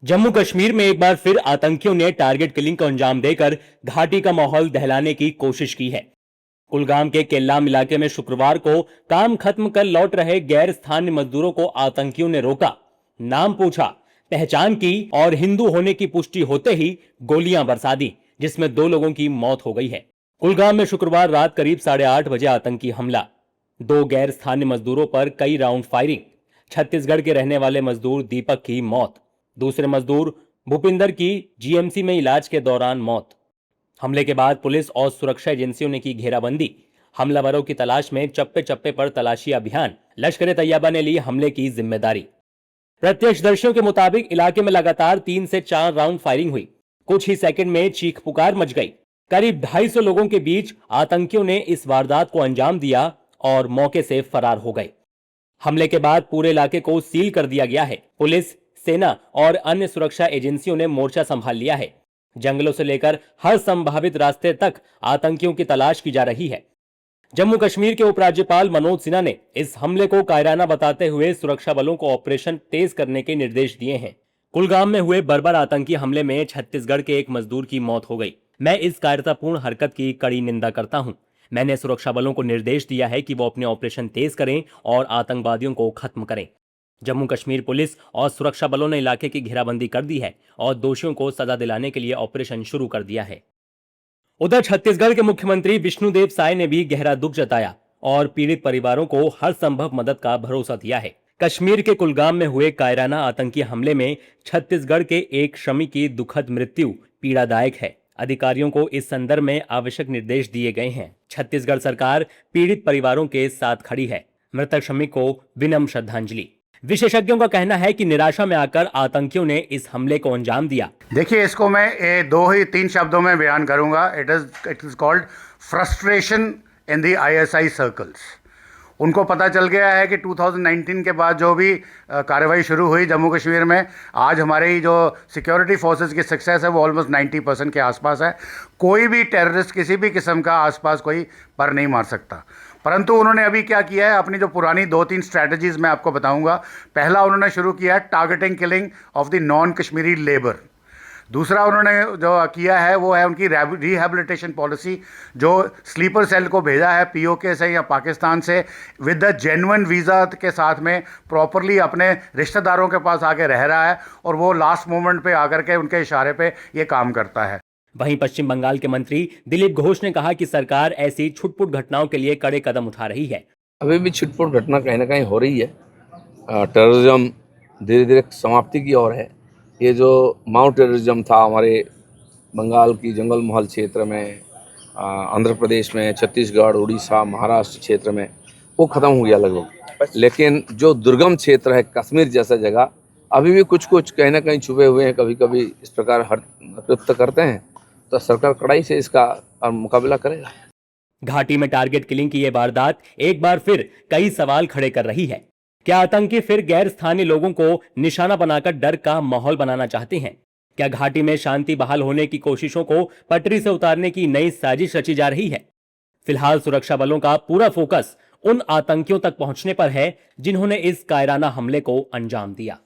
जम्मू कश्मीर में एक बार फिर आतंकियों ने टारगेट किलिंग को अंजाम देकर घाटी का माहौल दहलाने की कोशिश की है। कुलगाम के केल्लाम इलाके में शुक्रवार को काम खत्म कर लौट रहे गैर स्थानीय मजदूरों को आतंकियों ने रोका, नाम पूछा, पहचान की और हिंदू होने की पुष्टि होते ही गोलियां बरसा दी, जिसमें 2 लोगों की मौत हो गई है। कुलगाम में शुक्रवार रात करीब 8:30 बजे आतंकी हमला, 2 गैर स्थानीय मजदूरों पर कई राउंड फायरिंग, छत्तीसगढ़ के रहने वाले मजदूर दीपक की मौत, दूसरे मजदूर भूपिंदर की जीएमसी में इलाज के दौरान मौत। हमले के बाद पुलिस और सुरक्षा एजेंसियों ने की घेराबंदी, हमलावरों की तलाश में चप्पे चप्पे पर तलाशी अभियान। लश्कर ए तैयबा ने ली हमले की जिम्मेदारी। प्रत्यक्षदर्शियों के मुताबिक इलाके में लगातार 3 से 4 राउंड फायरिंग हुई। कुछ ही सेकंड में चीख पुकार मच गई। करीब 250 लोगों के बीच आतंकियों ने इस वारदात को अंजाम दिया और मौके से फरार हो गए। हमले के बाद पूरे इलाके को सील कर दिया गया है। पुलिस, सेना और अन्य सुरक्षा एजेंसियों ने मोर्चा संभाल लिया है। जंगलों से लेकर हर संभावित रास्ते तक आतंकियों की तलाश की जा रही है। जम्मू कश्मीर के उपराज्यपाल मनोज सिन्हा ने इस हमले को कायराना बताते हुए सुरक्षा बलों को ऑपरेशन तेज करने के निर्देश दिए हैं। कुलगाम में हुए बर्बर आतंकी हमले में छत्तीसगढ़ के एक मजदूर की मौत हो गई। मैं इस कायरतापूर्ण हरकत की कड़ी निंदा करता हूं। मैंने सुरक्षा बलों को निर्देश दिया है कि वो अपने ऑपरेशन तेज करें और आतंकवादियों को खत्म करें। जम्मू कश्मीर पुलिस और सुरक्षा बलों ने इलाके की घेराबंदी कर दी है और दोषियों को सजा दिलाने के लिए ऑपरेशन शुरू कर दिया है। उधर छत्तीसगढ़ के मुख्यमंत्री विष्णुदेव साय ने भी गहरा दुख जताया और पीड़ित परिवारों को हर संभव मदद का भरोसा दिया है। कश्मीर के कुलगाम में हुए कायराना आतंकी हमले में छत्तीसगढ़ के एक श्रमिक की दुखद मृत्यु पीड़ादायक है। अधिकारियों को इस संदर्भ में आवश्यक निर्देश दिए गए हैं। छत्तीसगढ़ सरकार पीड़ित परिवारों के साथ खड़ी है। मृतक श्रमिक को विनम्र श्रद्धांजलि। विशेषज्ञों का कहना है कि निराशा में आकर आतंकियों ने इस हमले को अंजाम दिया। देखिए, इसको मैं 2 ही 3 शब्दों में बयान करूंगा। It is called frustration in the ISI circles. उनको पता चल गया है कि 2019 के बाद जो भी कार्रवाई शुरू हुई जम्मू कश्मीर में, आज हमारी जो सिक्योरिटी फोर्सेस की सक्सेस है वो ऑलमोस्ट 90% के आसपास है। कोई भी टेररिस्ट किसी भी किस्म का आसपास कोई पर नहीं मार सकता। परंतु उन्होंने अभी क्या किया है, अपनी जो पुरानी 2-3 स्ट्रैटेजीज मैं आपको बताऊंगा। पहला उन्होंने शुरू किया है targeting killing of the non Kashmiri labour. दूसरा उन्होंने जो किया है वो है उनकी रिहैबिलिटेशन पॉलिसी, जो स्लीपर सेल को भेजा है पीओके से या पाकिस्तान से विद द जेन्युइन वीज़ा के साथ में प्रॉपरली अपने रिश्तेदारों के पास आके रह रहा है और वो लास्ट मोमेंट पे आकर के उनके इशारे पे ये काम करता है। वहीं पश्चिम बंगाल के मंत्री दिलीप घोष ने कहा कि सरकार ऐसी छुटपुट घटनाओं के लिए कड़े कदम उठा रही है। अभी भी छुटपुट घटना कहीं ना कहीं हो रही है। टेररिज्म धीरे धीरे समाप्ति की ओर है। ये जो माउंट टेररिज्म था हमारे बंगाल की जंगल महल क्षेत्र में, आंध्र प्रदेश में, छत्तीसगढ़, उड़ीसा, महाराष्ट्र क्षेत्र में, वो ख़त्म हो गया लगभग। लेकिन जो दुर्गम क्षेत्र है कश्मीर जैसा जगह, अभी भी कुछ कुछ कहीं ना कहीं छुपे हुए हैं। कभी कभी इस प्रकार प्रयुक्त करते हैं, तो सरकार कड़ाई से इसका मुकाबला करेगा। घाटी में टारगेट किलिंग की यह वारदात एक बार फिर कई सवाल खड़े कर रही है। क्या आतंकी फिर गैर स्थानीय लोगों को निशाना बनाकर डर का माहौल बनाना चाहते हैं? क्या घाटी में शांति बहाल होने की कोशिशों को पटरी से उतारने की नई साजिश रची जा रही है? फिलहाल सुरक्षा बलों का पूरा फोकस उन आतंकियों तक पहुंचने पर है जिन्होंने इस कायराना हमले को अंजाम दिया।